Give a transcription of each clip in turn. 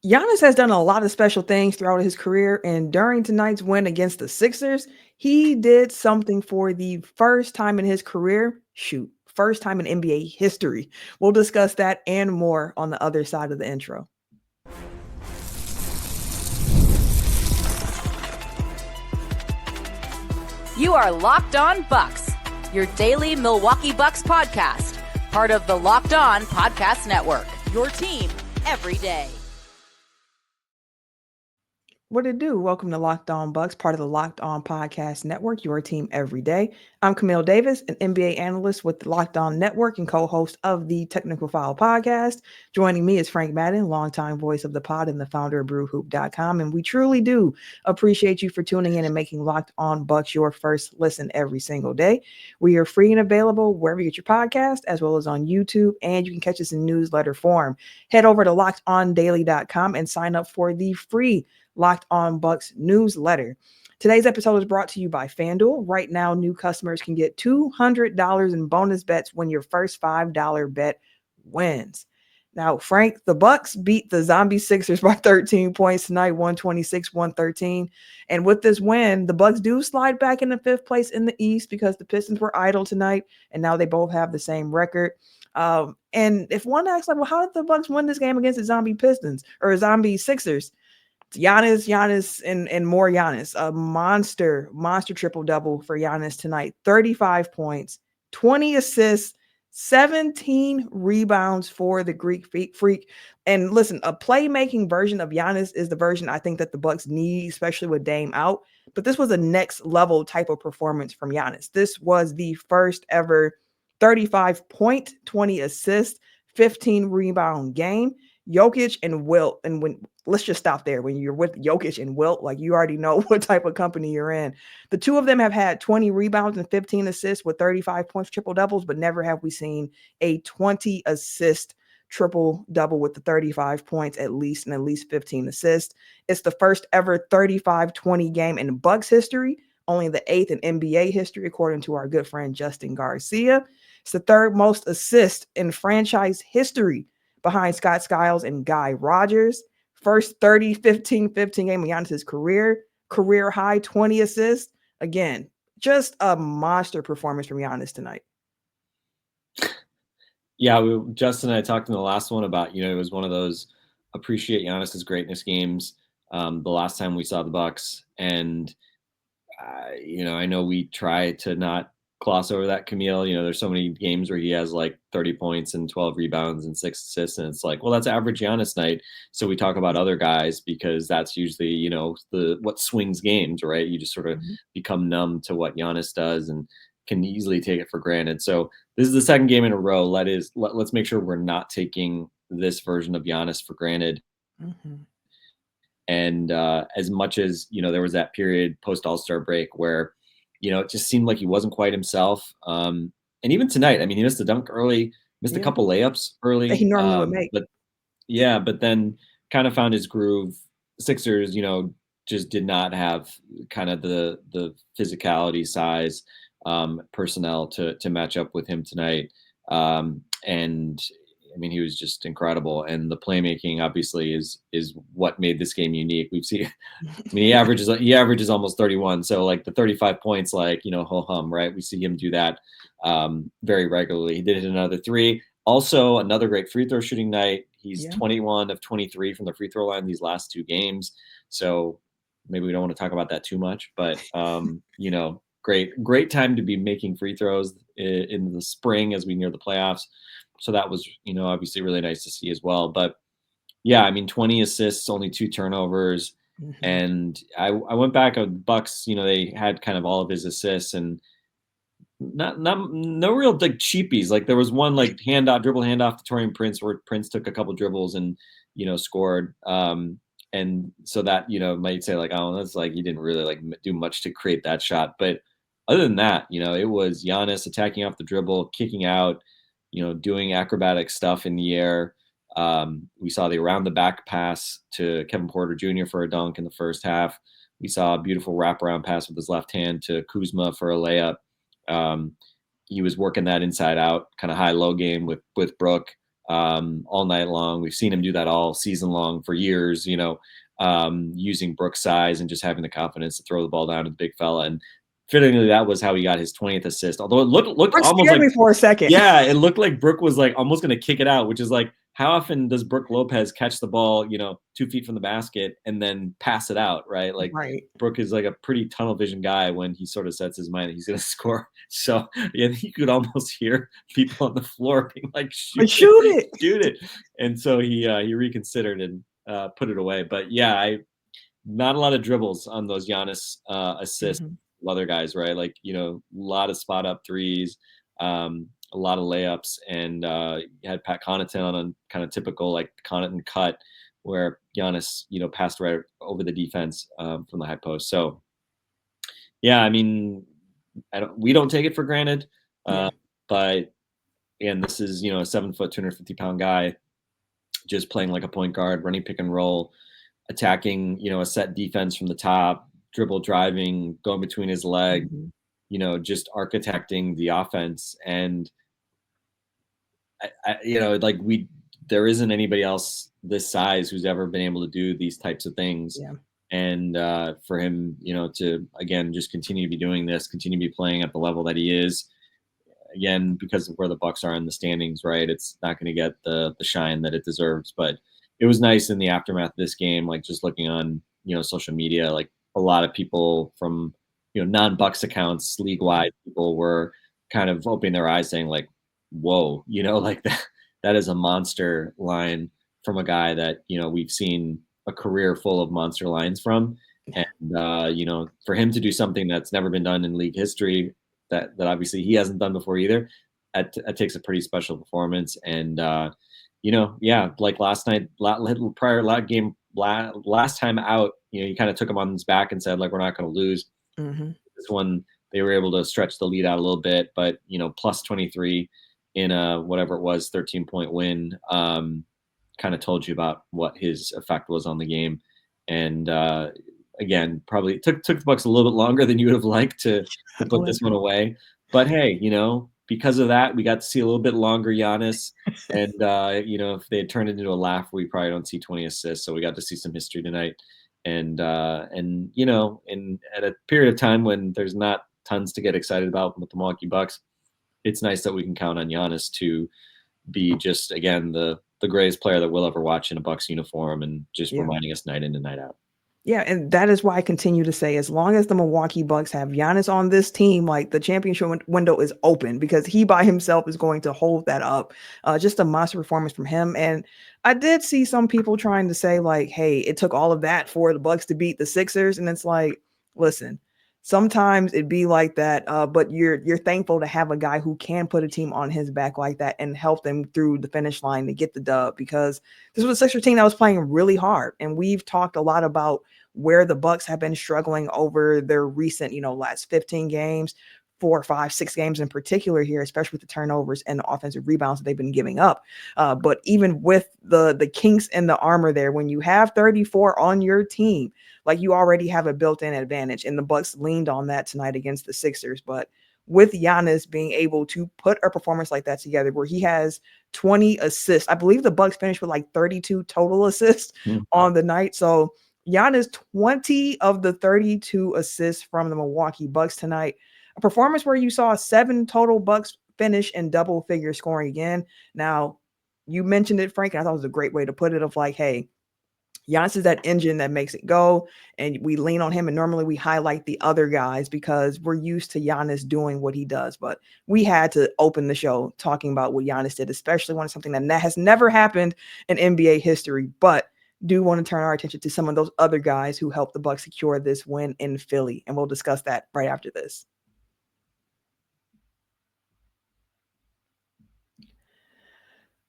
Giannis has done a lot of special things throughout his career, and during tonight's win against the Sixers, he did something for the first time in his career. Shoot, first time in NBA history. We'll discuss that and more on the other side of the intro. You are Locked On Bucks, your daily Milwaukee Bucks podcast, part of the Locked On Podcast Network, your team every day. What it do? Welcome to Locked On Bucks, part of the Locked On Podcast Network, your team every day. I'm Camille Davis, an NBA analyst with the Locked On Network and co-host of the Technical Foul podcast. Joining me is Frank Madden, longtime voice of the pod and the founder of brewhoop.com. And we truly do appreciate you for tuning in and making Locked On Bucks your first listen every single day. We are free and available wherever you get your podcast, as well as on YouTube, and you can catch us in newsletter form. Head over to lockedondaily.com and sign up for the free Locked On Bucks newsletter. Today's episode is brought to you by FanDuel. Right now, new customers can get $200 in bonus bets when your first $5 bet wins. Now, Frank, the Bucks beat the zombie Sixers by 13 points tonight, 126-113. And with this win, the Bucks do slide back into fifth place in the East because the Pistons were idle tonight, and now they both have the same record. And if one asks, like, well, how did the Bucks win this game against the zombie Pistons or zombie Sixers? Giannis, and more Giannis. A monster triple-double for Giannis tonight. 35 points, 20 assists, 17 rebounds for the Greek freak. And listen, a playmaking version of Giannis is the version I think that the Bucks need, especially with Dame out. But this was a next-level type of performance from Giannis. This was the first ever 35-point, 20 assist, 15 rebound game. Jokic and Wilt, and let's just stop there. When you're with Jokic and Wilt, like, you already know what type of company you're in. The two of them have had 20 rebounds and 15 assists with 35 points, triple doubles, but never have we seen a 20 assist triple double with the 35 points at least and at least 15 assists. It's the first ever 35-20 game in Bucks history, only the 8th in NBA history, according to our good friend Justin Garcia. It's the third most assists in franchise history, behind Scott Skiles and Guy Rogers. First 30-15-15 game of Giannis' career high 20 assists. Again, just a monster performance from Giannis tonight. Yeah, Justin and I talked in the last one about, it was one of those appreciate Giannis' greatness games the last time we saw the Bucks. And, I know we try to not gloss over that, Camille. There's so many games where he has like 30 points and 12 rebounds and 6 assists, and it's like, well, that's average Giannis night. So we talk about other guys because that's usually, what swings games, right? You just sort of become numb to what Giannis does and can easily take it for granted. So this is the second game in a row. Let's make sure we're not taking this version of Giannis for granted. Mm-hmm. And as much as, there was that period post All-Star break where, it just seemed like he wasn't quite himself. And even tonight, he missed a dunk early, missed a couple layups early. That he normally would make. But then kind of found his groove. Sixers, just did not have kind of the physicality, size, personnel to match up with him tonight. And he was just incredible. And the playmaking obviously is what made this game unique. We've seen, he averages almost 31. So like the 35 points, ho hum, right? We see him do that very regularly. He did hit another 3. Also, another great free throw shooting night. He's 21 of 23 from the free throw line these last 2 games. So maybe we don't want to talk about that too much, but great time to be making free throws in the spring as we near the playoffs. So that was, obviously really nice to see as well. But yeah, 20 assists, only 2 turnovers. Mm-hmm. And I went back at Bucks, they had kind of all of his assists and no real like cheapies. Like there was one like dribble handoff to Taurean Prince where Prince took a couple dribbles and, scored. And so that, might say like, oh, that's like, he didn't really like do much to create that shot. But other than that, it was Giannis attacking off the dribble, kicking out, doing acrobatic stuff in the air. We saw the around the back pass to Kevin Porter Jr. for a dunk in the first half. We saw a beautiful wraparound pass with his left hand to Kuzma for a layup. He was working that inside out kind of high-low game with Brook. all night long. We've seen him do that all season long for years, using Brook's size and just having the confidence to throw the ball down to the big fella. And fittingly, that was how he got his 20th assist. Although it looked Brook almost scared like, me for a second. yeah, it looked like Brook was like almost going to kick it out, which is like, how often does Brook Lopez catch the ball, 2 feet from the basket and then pass it out, right? Like Right. Brook is like a pretty tunnel vision guy when he sort of sets his mind that he's going to score. So yeah, you could almost hear people on the floor being like, Shoot it. shoot it. And so he reconsidered and put it away. But yeah, not a lot of dribbles on those Giannis assists. Other guys, right? Like, a lot of spot up threes, a lot of layups, and you had Pat Connaughton on a kind of typical like Connaughton cut where Giannis, passed right over the defense from the high post. So yeah, I mean, we don't take it for granted, but again, this is, a 7 foot, 250-pound guy just playing like a point guard, running pick and roll, attacking, a set defense from the top, dribble driving, going between his legs, just architecting the offense. And there isn't anybody else this size who's ever been able to do these types of things. Yeah. And for him, to again just continue to be doing this, continue to be playing at the level that he is, again, because of where the Bucks are in the standings, right? It's not going to get the shine that it deserves. But it was nice in the aftermath of this game, like just looking on, social media, like a lot of people from, non-Bucks accounts, league-wide people were kind of opening their eyes saying like, whoa, like that is a monster line from a guy that, we've seen a career full of monster lines from. And, for him to do something that's never been done in league history, that obviously he hasn't done before either, that takes a pretty special performance. And, like last night, last time out, you kind of took him on his back and said, like, we're not going to lose. This one, they were able to stretch the lead out a little bit, but, plus 23 in a, whatever it was, 13-point win, kind of told you about what his effect was on the game. And, again, probably took the Bucks a little bit longer than you would have liked to put this one away. But hey, because of that, we got to see a little bit longer Giannis. And, if they had turned it into a laugh, we probably don't see 20 assists. So we got to see some history tonight. And at a period of time when there's not tons to get excited about with the Milwaukee Bucks, it's nice that we can count on Giannis to be just, again, the greatest player that we'll ever watch in a Bucks uniform and just reminding us night in and night out. Yeah, and that is why I continue to say, as long as the Milwaukee Bucks have Giannis on this team, like the championship window is open, because he by himself is going to hold that up. Just a monster performance from him. And I did see some people trying to say like, hey, it took all of that for the Bucks to beat the Sixers. And it's like, listen, sometimes it'd be like that, but you're thankful to have a guy who can put a team on his back like that and help them through the finish line to get the dub, because this was a Sixers team that was playing really hard. And we've talked a lot about where the Bucks have been struggling over their recent, last 15 games, 4, 5, 6 games in particular here, especially with the turnovers and the offensive rebounds that they've been giving up. But even with the kinks in the armor there, when you have 34 on your team, like, you already have a built-in advantage, and the Bucks leaned on that tonight against the Sixers. But with Giannis being able to put a performance like that together, where he has 20 assists, I believe the Bucks finished with like 32 total assists on the night. So Giannis, 20 of the 32 assists from the Milwaukee Bucks tonight. A performance where you saw 7 total Bucks finish in double-figure scoring again. Now, you mentioned it, Frank, and I thought it was a great way to put it, of like, hey, Giannis is that engine that makes it go, and we lean on him. And normally we highlight the other guys because we're used to Giannis doing what he does. But we had to open the show talking about what Giannis did, especially when it's something that has never happened in NBA history. But do want to turn our attention to some of those other guys who helped the Bucks secure this win in Philly. And we'll discuss that right after this.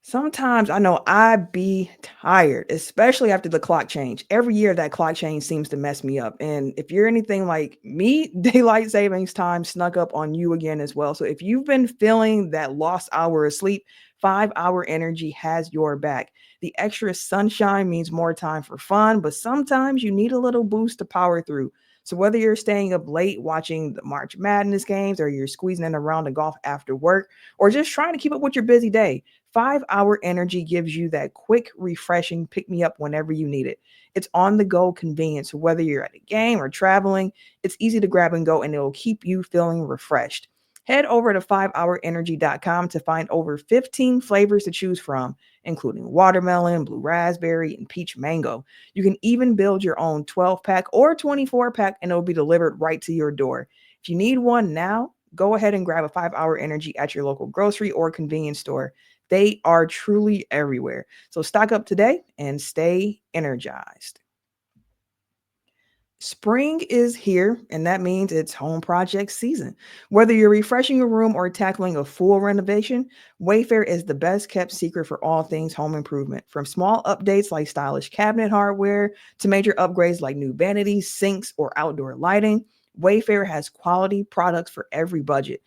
Sometimes I know I'd be tired, especially after the clock change. Every year that clock change seems to mess me up. And if you're anything like me, daylight savings time snuck up on you again as well. So if you've been feeling that lost hour of sleep, 5-Hour Energy has your back. The extra sunshine means more time for fun, but sometimes you need a little boost to power through. So whether you're staying up late watching the March Madness games, or you're squeezing in a round of golf after work, or just trying to keep up with your busy day, 5-Hour Energy gives you that quick, refreshing pick-me-up whenever you need it. It's on-the-go convenience. So whether you're at a game or traveling, it's easy to grab and go, and it'll keep you feeling refreshed. Head over to 5hourenergy.com to find over 15 flavors to choose from, including watermelon, blue raspberry, and peach mango. You can even build your own 12-pack or 24-pack, and it'll be delivered right to your door. If you need one now, go ahead and grab a 5-Hour Energy at your local grocery or convenience store. They are truly everywhere. So stock up today and stay energized. Spring is here, and that means it's home project season. Whether you're refreshing a room or tackling a full renovation, Wayfair is the best kept secret for all things home improvement. From small updates like stylish cabinet hardware to major upgrades like new vanities, sinks, or outdoor lighting, Wayfair has quality products for every budget.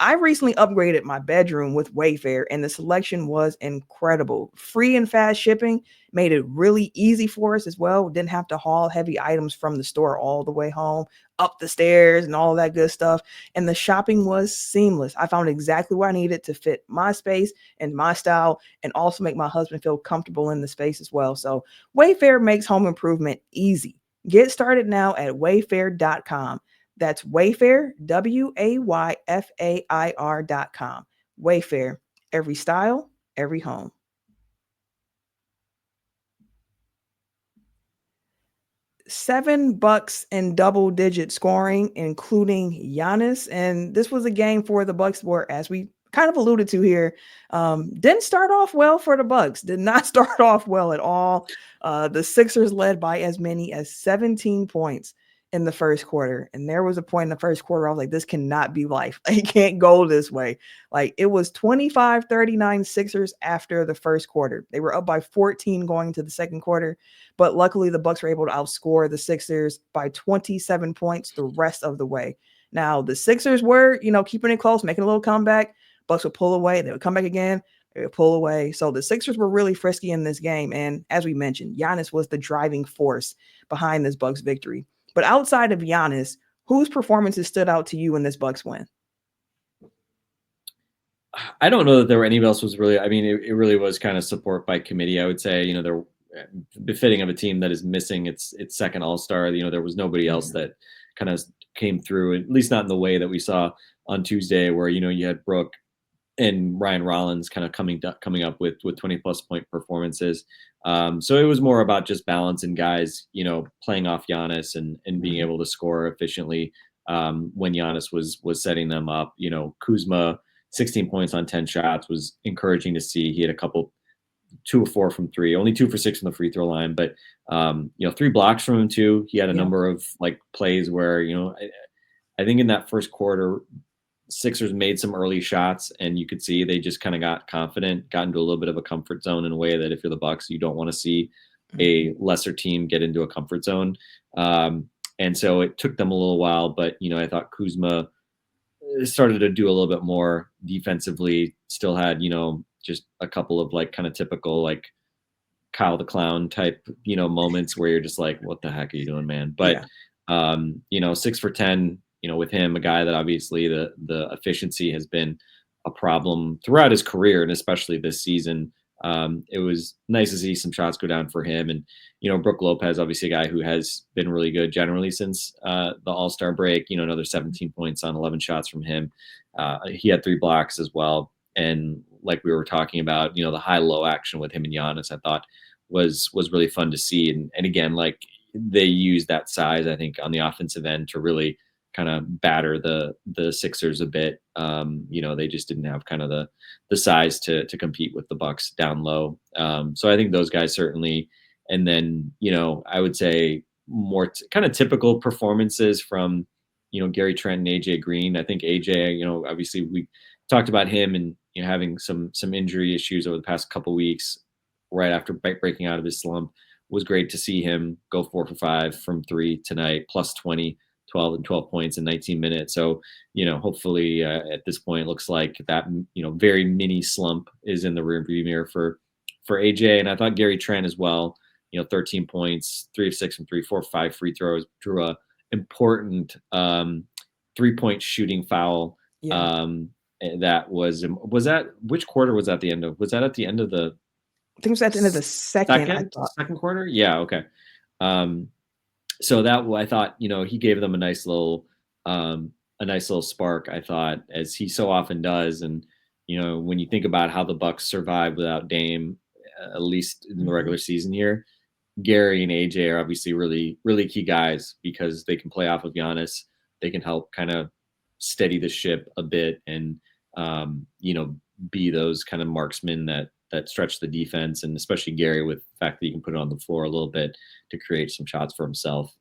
I recently upgraded my bedroom with Wayfair, and the selection was incredible. Free and fast shipping made it really easy for us as well. Didn't have to haul heavy items from the store all the way home, up the stairs, and all that good stuff. And the shopping was seamless. I found exactly what I needed to fit my space and my style, and also make my husband feel comfortable in the space as well. So Wayfair makes home improvement easy. Get started now at wayfair.com. That's Wayfair, Wayfair.com. Wayfair, every style, every home. $7 in double-digit scoring, including Giannis. And this was a game for the Bucks where, as we kind of alluded to here, didn't start off well for the Bucks. Did not start off well at all. The Sixers led by as many as 17 points in the first quarter. And there was a point in the first quarter I was like, this cannot be life. It can't go this way. Like, it was 25-39 Sixers after the first quarter. They were up by 14 going to the second quarter, but luckily the Bucks were able to outscore the Sixers by 27 points the rest of the way. Now, the Sixers were, keeping it close, making a little comeback. Bucks would pull away. They would come back again. They would pull away. So the Sixers were really frisky in this game. And as we mentioned, Giannis was the driving force behind this Bucks victory. But outside of Giannis, whose performances stood out to you in this Bucks win? I don't know that there were anybody else was really, it really was kind of support by committee. I would say, they're befitting of a team that is missing its second all-star. There was nobody else that kind of came through, at least not in the way that we saw on Tuesday, where, you had Brook and Ryan Rollins kind of coming up with 20+ point performances. So it was more about just balance and guys, playing off Giannis and being able to score efficiently when Giannis was setting them up. Kuzma, 16 points on 10 shots was encouraging to see. He had a couple, 2 of 4 from 3, only 2 for 6 from the free throw line, but 3 blocks from him too. He had a number of plays where, I think in that first quarter, Sixers made some early shots, and you could see they just kind of got confident, got into a little bit of a comfort zone in a way that if you're the Bucks, you don't want to see a lesser team get into a comfort zone. And so it took them a little while, but, I thought Kuzma started to do a little bit more defensively, still had, just a couple of kind of typical Kyle the Clown type, moments where you're just like, what the heck are you doing, man? But, 6 for 10, with him, a guy that obviously the efficiency has been a problem throughout his career, and especially this season. It was nice to see some shots go down for him. And, Brook Lopez, obviously a guy who has been really good generally since the All-Star break, another 17 points on 11 shots from him. He had 3 blocks as well. And like we were talking about, the high-low action with him and Giannis, I thought was really fun to see. And again, they used that size, I think, on the offensive end to really kind of batter the Sixers a bit. They just didn't have kind of the size to compete with the Bucks down low. So I think those guys certainly, and then, I would say more kind of typical performances from, Gary Trent and AJ Green. I think AJ, obviously we talked about him and having some injury issues over the past couple weeks right after breaking out of his slump. It was great to see him go 4 for 5 from 3 tonight, plus 20. 12 points in 19 minutes. So, hopefully at this point, it looks like that, very mini slump is in the rearview mirror for AJ. And I thought Gary Trent as well, 13 points, 3 of 6 from 3, 4 of 5 free throws, drew a important 3-point shooting foul that was that which quarter was that the end of? Was that at the end of the I think it was at the end of the second, I thought. second quarter? Yeah, okay. So that I thought, he gave them a nice little spark, I thought, as he so often does. And when you think about how the Bucks survived without Dame, at least in the regular season here, Gary and AJ are obviously really, really key guys because they can play off of Giannis. They can help kind of steady the ship a bit and, be those kind of marksmen that stretch the defense, and especially Gary with the fact that he can put it on the floor a little bit to create some shots for himself.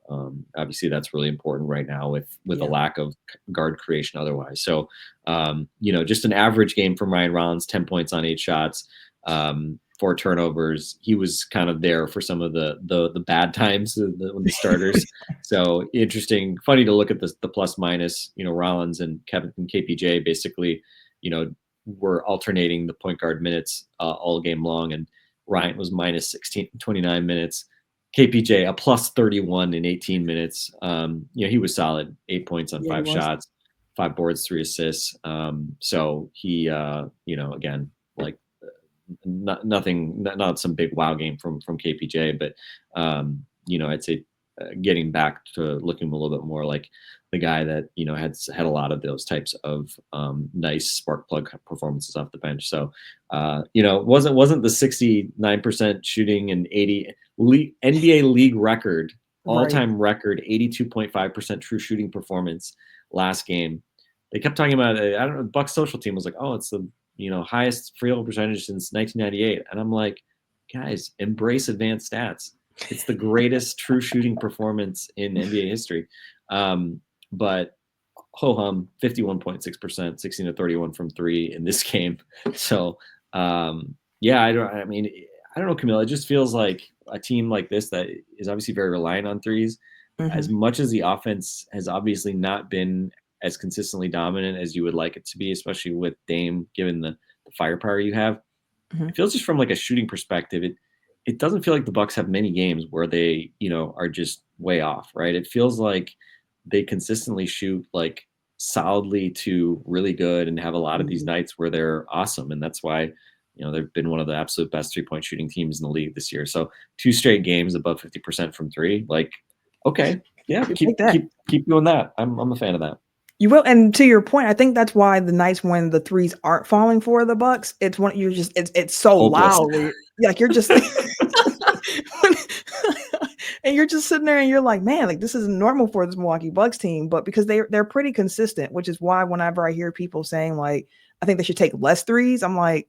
Obviously, that's really important right now with a lack of guard creation otherwise. So, just an average game from Ryan Rollins, 10 points on 8 shots, 4 turnovers. He was kind of there for some of the bad times, the starters. So interesting, funny to look at the plus minus. Rollins and Kevin and KPJ basically, were alternating the point guard minutes all game long, and Ryan was minus 16, 29 minutes. KPJ a plus 31 in 18 minutes. He was solid, 8 points on 5 shots, 5 boards, 3 assists. So he, again, like not some big wow game from KPJ, but I'd say getting back to looking a little bit more like the guy that had a lot of those types of nice spark plug performances off the bench. So wasn't the 69% shooting and 80 NBA league record, all-time record, 82.5% true shooting performance last game. They kept talking about it. I don't know, the Bucks social team was like, oh, it's the highest free throw percentage since 1998. And I'm like, guys, embrace advanced stats. It's the greatest true shooting performance in NBA history. But ho-hum, 51.6%, 16 to 31 from 3 in this game. So, I don't know, Camille. It just feels like a team like this that is obviously very reliant on threes, as much as the offense has obviously not been as consistently dominant as you would like it to be, especially with Dame, given the firepower you have. It feels just from like a shooting perspective, it doesn't feel like the Bucks have many games where they, are just way off, right? It feels like they consistently shoot like solidly to really good and have a lot of these nights where they're awesome. And that's why, they've been one of the absolute best 3-point shooting teams in the league this year. So 2 straight games above 50% from 3, like, okay. Yeah. Keep doing that. I'm a fan of that. You will, and to your point, I think that's why the nights when the threes aren't falling for the Bucks, it's when you're just it's so loudly, like you're just and you're just sitting there and you're like, man, like this isn't normal for this Milwaukee Bucks team, but because they're pretty consistent, which is why whenever I hear people saying like I think they should take less threes, I'm like,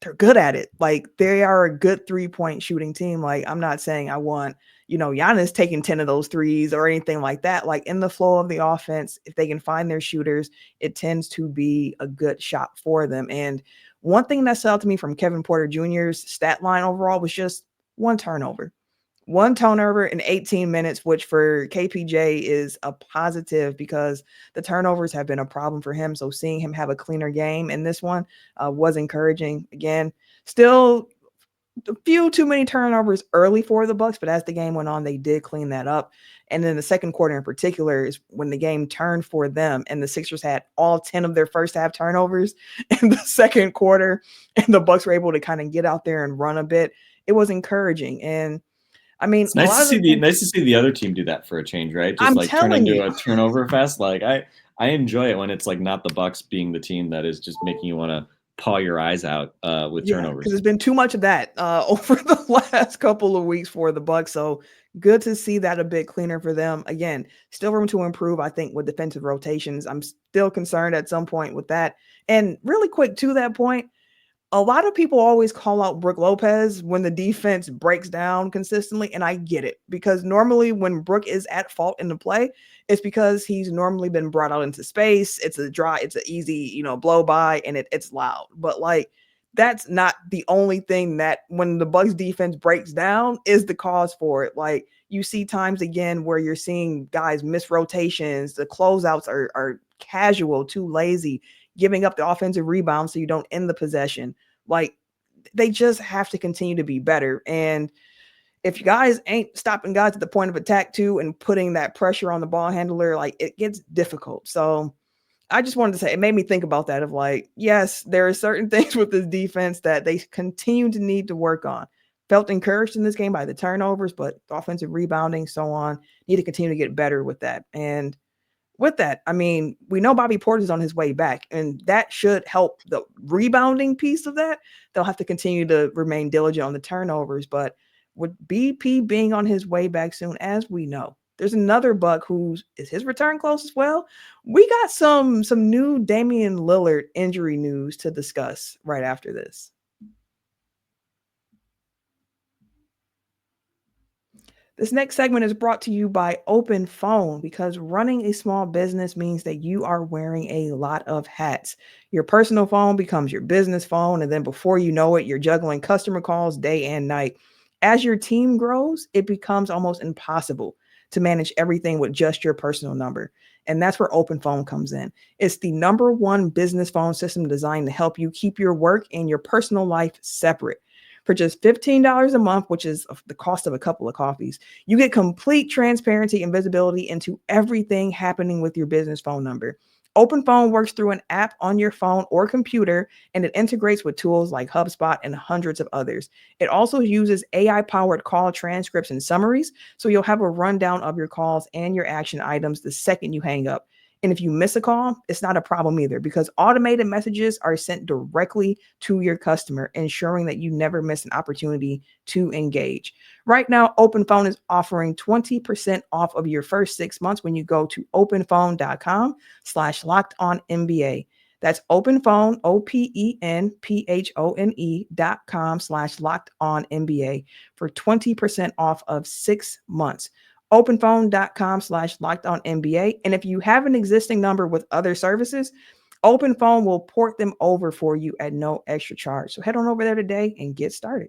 they're good at it. Like they are a good 3-point shooting team. Like I'm not saying I want, Giannis taking 10 of those threes or anything like that. Like in the flow of the offense, if they can find their shooters, it tends to be a good shot for them. And one thing that stood out to me from Kevin Porter Jr.'s stat line overall was just 1 turnover. 1 turnover in 18 minutes, which for KPJ is a positive because the turnovers have been a problem for him. So seeing him have a cleaner game in this one was encouraging. Again, still a few too many turnovers early for the Bucks, but as the game went on, they did clean that up. And then the second quarter in particular is when the game turned for them, and the Sixers had all 10 of their first half turnovers in the second quarter, and the Bucks were able to kind of get out there and run a bit. It was encouraging. And I mean, it's nice to see the other team do that for a change, right? Just like turn into a turnover fest. Like I enjoy it when it's like not the Bucks being the team that is just making you want to paw your eyes out with turnovers. Because there's been too much of that over the last couple of weeks for the Bucks. So good to see that a bit cleaner for them. Again, still room to improve, I think, with defensive rotations. I'm still concerned at some point with that. And really quick to that point, a lot of people always call out Brook Lopez when the defense breaks down consistently. And I get it, because normally when Brook is at fault in the play, it's because he's normally been brought out into space. It's an easy, blow by, and it's loud. But like, that's not the only thing that when the Bucks defense breaks down is the cause for it. Like you see times again where you're seeing guys miss rotations. The closeouts are casual, too lazy, giving up the offensive rebound so you don't end the possession. Like they just have to continue to be better. And if you guys ain't stopping guys at the point of attack too and putting that pressure on the ball handler, like it gets difficult. So I just wanted to say it made me think about that of like, yes, there are certain things with this defense that they continue to need to work on. Felt encouraged in this game by the turnovers, but offensive rebounding, so on, need to continue to get better with that. And with that, I mean, we know Bobby Portis on his way back, and that should help the rebounding piece of that. They'll have to continue to remain diligent on the turnovers, but with BP being on his way back soon, as we know, there's another Buck who's is his return close as well. We got some new Damian Lillard injury news to discuss right after this. This next segment is brought to you by Open Phone because running a small business means that you are wearing a lot of hats. Your personal phone becomes your business phone, and then before you know it, you're juggling customer calls day and night. As your team grows, it becomes almost impossible to manage everything with just your personal number. And that's where Open Phone comes in. It's the number one business phone system designed to help you keep your work and your personal life separate. For just $15 a month, which is the cost of a couple of coffees, you get complete transparency and visibility into everything happening with your business phone number. Open Phone works through an app on your phone or computer, and it integrates with tools like HubSpot and hundreds of others. It also uses AI-powered call transcripts and summaries, so you'll have a rundown of your calls and your action items the second you hang up. And if you miss a call, it's not a problem either because automated messages are sent directly to your customer, ensuring that you never miss an opportunity to engage. Right now, Open Phone is offering 20% off of your first 6 months when you go to openphone.com/lockedonnba. That's openphone, openphone.com/lockedonnba for 20% off of 6 months. Openphone.com/lockedonnba. And if you have an existing number with other services, Open Phone will port them over for you at no extra charge. So head on over there today and get started.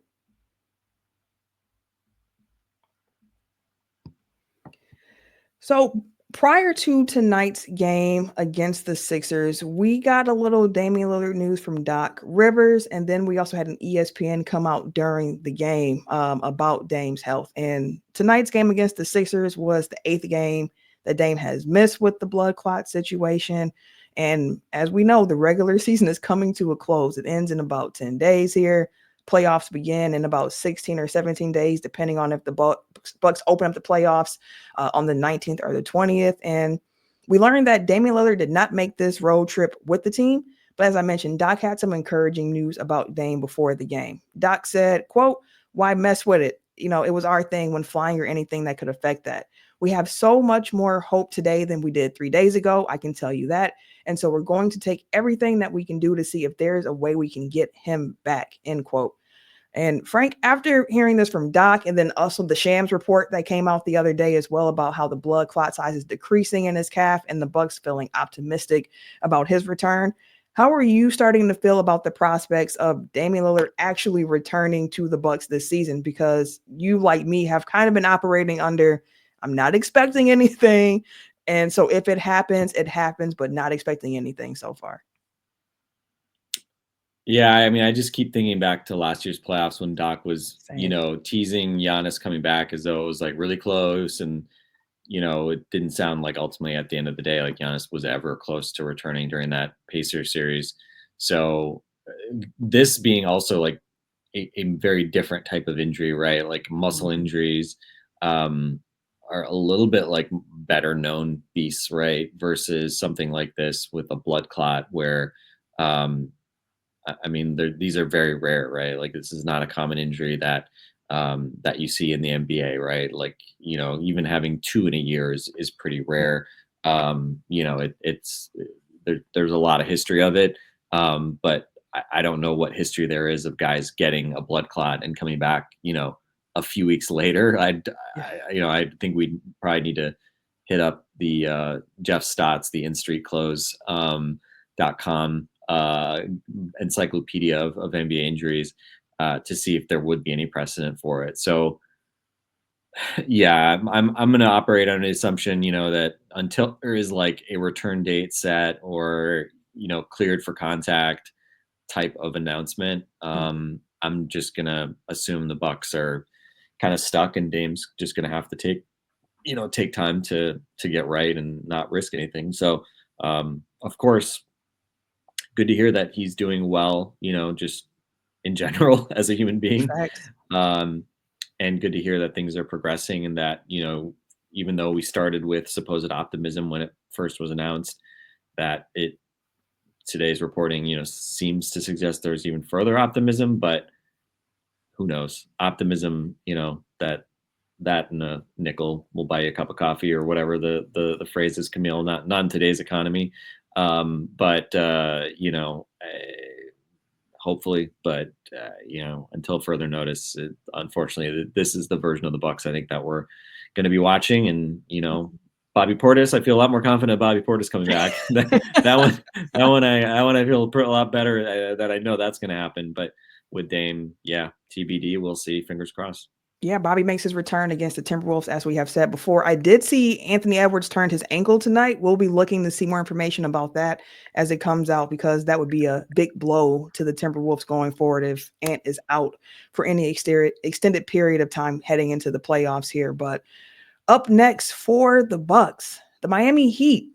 So prior to tonight's game against the Sixers, we got a little Damian Lillard news from Doc Rivers, and then we also had an ESPN come out during the game about Dame's health. And tonight's game against the Sixers was the 8th game that Dame has missed with the blood clot situation. And as we know, the regular season is coming to a close. It ends in about 10 days here. Playoffs begin in about 16 or 17 days, depending on if the Bucks open up the playoffs on the 19th or the 20th. And we learned that Damian Lillard did not make this road trip with the team. But as I mentioned, Doc had some encouraging news about Dame before the game. Doc said, quote, "Why mess with it? You know, it was our thing when flying or anything that could affect that. We have so much more hope today than we did 3 days ago. I can tell you that. And so we're going to take everything that we can do to see if there's a way we can get him back," end quote. And Frank, after hearing this from Doc and then also the Shams report that came out the other day as well about how the blood clot size is decreasing in his calf and the Bucks feeling optimistic about his return, how are you starting to feel about the prospects of Damian Lillard actually returning to the Bucks this season? Because you, like me, have kind of been operating under, I'm not expecting anything. And so if it happens, but not expecting anything so far. Yeah, I mean, I just keep thinking back to last year's playoffs when Doc was, Same. teasing Giannis coming back as though it was like really close. And, it didn't sound like ultimately at the end of the day, like Giannis was ever close to returning during that Pacers series. So this being also like a very different type of injury, right? Like muscle injuries are a little bit like better known beasts, right? Versus something like this with a blood clot where, I mean, these are very rare, right? Like this is not a common injury that you see in the NBA, right? Like even having two in a year is pretty rare. There's a lot of history of it, but I don't know what history there is of guys getting a blood clot and coming back, a few weeks later. I think we probably need to hit up the Jeff Stotts, the InStreetClothes.com encyclopedia of NBA injuries to see if there would be any precedent for it. So yeah, I'm going to operate on the assumption, that until there is like a return date set or, cleared for contact type of announcement, I'm just going to assume the Bucks are kind of stuck and Dame's just going to have to take time to get right and not risk anything. So Of course, good to hear that he's doing well, just in general as a human being. Facts. And good to hear that things are progressing and that, even though we started with supposed optimism when it first was announced, that today's reporting, seems to suggest there's even further optimism, but who knows? Optimism, that and a nickel will buy you a cup of coffee or whatever the phrase is, Camille, not in today's economy. But hopefully, but until further notice, unfortunately, this is the version of the Bucks I think that we're going to be watching. And Bobby Portis, I feel a lot more confident Bobby Portis coming back. that one I feel a lot better that I know that's going to happen. But with Dame, yeah, TBD, we'll see. Fingers crossed. Yeah, Bobby makes his return against the Timberwolves, as we have said before. I did see Anthony Edwards turned his ankle tonight. We'll be looking to see more information about that as it comes out, because that would be a big blow to the Timberwolves going forward if Ant is out for any extended period of time heading into the playoffs here. But up next for the Bucks, the Miami Heat.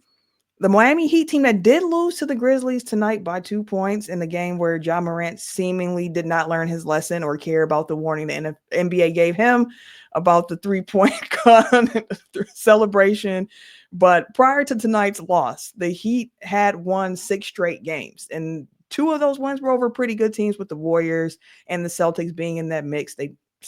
The Miami Heat team that did lose to the Grizzlies tonight by 2 points in the game where Ja Morant seemingly did not learn his lesson or care about the warning the NBA gave him about the 3-point celebration. But prior to tonight's loss, the Heat had won 6 straight games, and 2 of those wins were over pretty good teams, with the Warriors and the Celtics being in that mix.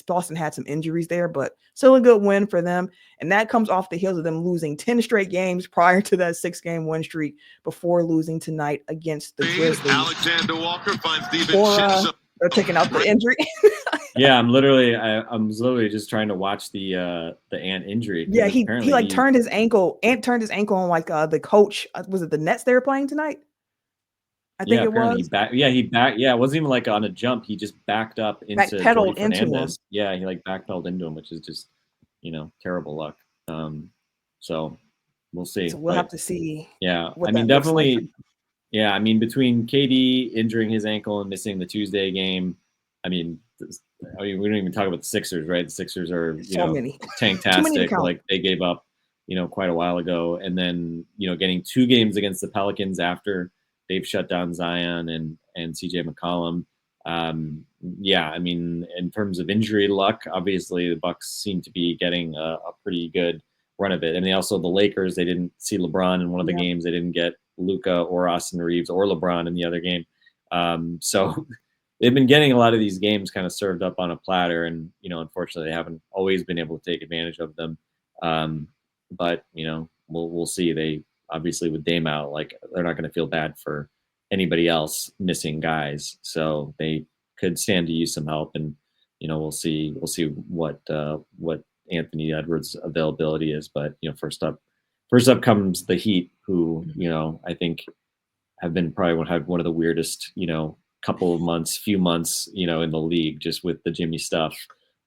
Boston had some injuries there, but still a good win for them. And that comes off the heels of them losing 10 straight games prior to that 6-game win streak before losing tonight against the Grizzlies. Alexander Walker finds the they're taking out the injury. Yeah, I'm literally just trying to watch the Ant injury. Yeah, he turned his ankle. Ant turned his ankle on the coach. Was it the Nets they were playing tonight? I think it was. It wasn't even like on a jump. He just backed up into backpedaled into him. Yeah, he backpedaled into him, which is just, terrible luck. So we'll see. So we'll have to see. Yeah, definitely. Like. Yeah, between KD injuring his ankle and missing the Tuesday game, we don't even talk about the Sixers, right? The Sixers are tanktastic. Like they gave up, quite a while ago, and then getting 2 games against the Pelicans after they've shut down Zion and CJ McCollum. In terms of injury luck, obviously the Bucks seem to be getting a pretty good run of it. And the Lakers, they didn't see LeBron in one of the games. They didn't get Luka or Austin Reeves or LeBron in the other game. So they've been getting a lot of these games kind of served up on a platter, and unfortunately they haven't always been able to take advantage of them. But we'll see. They obviously, with Dame out, they're not going to feel bad for anybody else missing guys, so they could stand to use some help. And we'll see what Anthony Edwards' availability is. But first up comes the Heat, who I think have been probably had one of the weirdest few months in the league, just with the Jimmy stuff,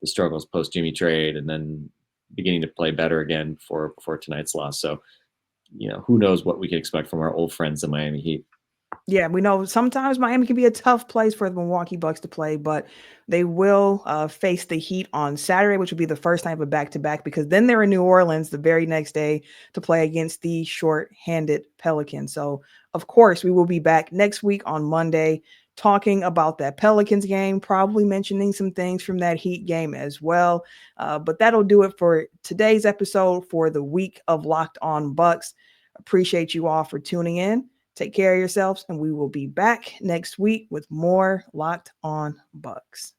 the struggles post Jimmy trade, and then beginning to play better again before tonight's loss. So who knows what we can expect from our old friends, the Miami Heat. Yeah, we know sometimes Miami can be a tough place for the Milwaukee Bucks to play, but they will face the Heat on Saturday, which will be the first time of a back-to-back, because then they're in New Orleans the very next day to play against the short-handed Pelicans. So, of course, we will be back next week on Monday talking about that Pelicans game, probably mentioning some things from that Heat game as well. But that'll do it for today's episode for the week of Locked On Bucks. Appreciate you all for tuning in. Take care of yourselves, and we will be back next week with more Locked On Bucks.